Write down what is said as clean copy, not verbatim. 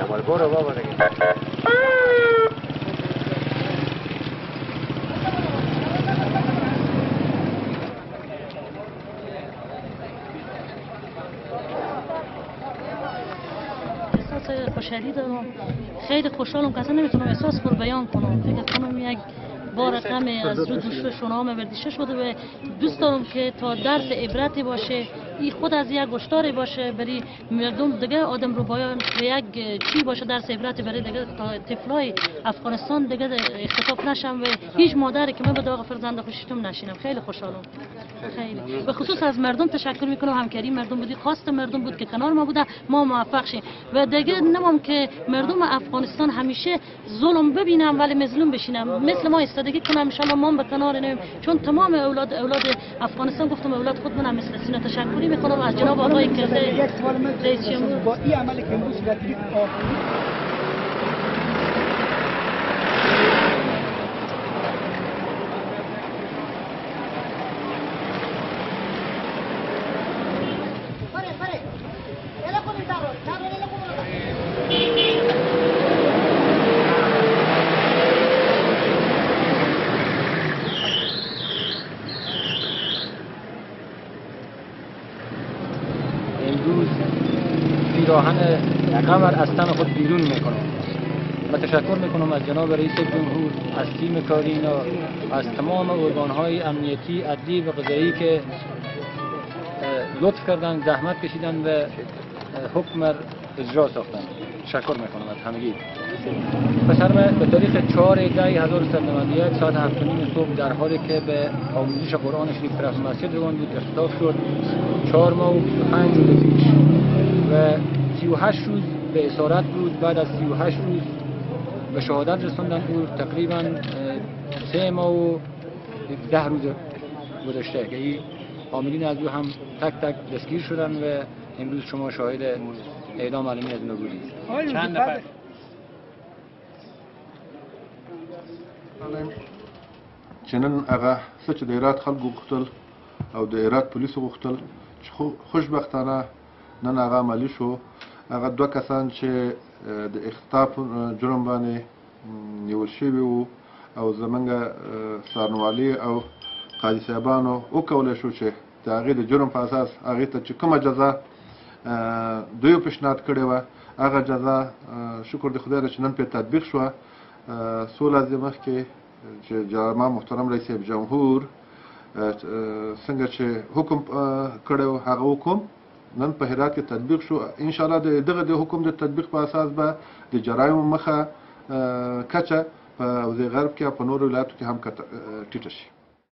اول برو بابا دیگه. احساس خوشحالی دارم، خیلی خوشحالم که اصلا نمیتونم احساس پر بیان کنم. فکر کنم یک بار غم از رو دوش شونام بردیشه شده و دوست دارم که تا درس عبرتی باشه، این خود از یک گشتاری باشه برای مردم دیگه، آدم رو باید به یک چی باشه درس عبرتی برای دیگه طفلای افغانستان دیگه اختطاف نشم و هیچ مادری که من به داغ فرزند خوشیتم نشینم. خیلی خوشحالم، خیلی به خصوص از مردم تشکر میکنم. همکاری مردم بودی، خواست مردم بود که کنار ما بوده، ما موفق شیم و دیگه نمام که مردم افغانستان همیشه ظلم ببینم ولی مظلوم بشینم، مثل ما استادگی کنم ان شاء الله ما به کنار نیم، چون تمام اولاد افغانستان گفتم اولاد خود منم مثل سینا. تشکری میکنم از جناب آقای کرده رئیس جمهور با این عملی که امروز صورت گرفت. امروز پیراهن غم از تن خود بیرون میکنم و تشکر میکنم از جناب رئیس جمهور، از تیم کارینا، از تمام ارگانهای امنیتی، عدلی و قضایی که لطف کردن، زحمت کشیدن و حکم اجرا ساختن. تشکر میکنم از همگی. پسر من به تاریخ 4/10/1391 ساعت 7:30 صبح در حالی که به آموزش قرآن شریف طرف مسجد روان بود اختطاف شد. 4 ماه و 5 روز پیش و 38 روز به اسارت بود. بعد از 38 روز به شهادت رساندن. او تقریبا 3 ماه و 10 روز گذشته که این حاملین از او هم تک تک دستگیر شدن و امروز شما شاهد اعدام علمی از اونا بودید. چند نفر؟ چې نن هغه څه چې د هرات خلکو غوښتل او د هرات پولیسو غوښتل چې خوشبختانه نن هغه عملي شو. هغه 2 کسان چې د اختطاف جرم باندې نیول شوي وو او زمونږ څارنوالي او قاضي صاحبانو وکولی شو چې د هغې د جرم په اساس هغې ته چې کومه جزا دوی پیشنهاد کړې وه هغه جزا شکر د خدای ده چې نن پرې تطبیق شوه. څو ورځې مخکې چې جناب محترم رئیس جمهور څنګه چې حکم کړی و هغه حکم نن په هرات کې تطبیق شو. انشاءالله د دغه د حکم د تطبیق په اساس به د جرایمو مخه کچه په وزیر غرب کې او په نورو ولایتو کې هم ټیټه شي.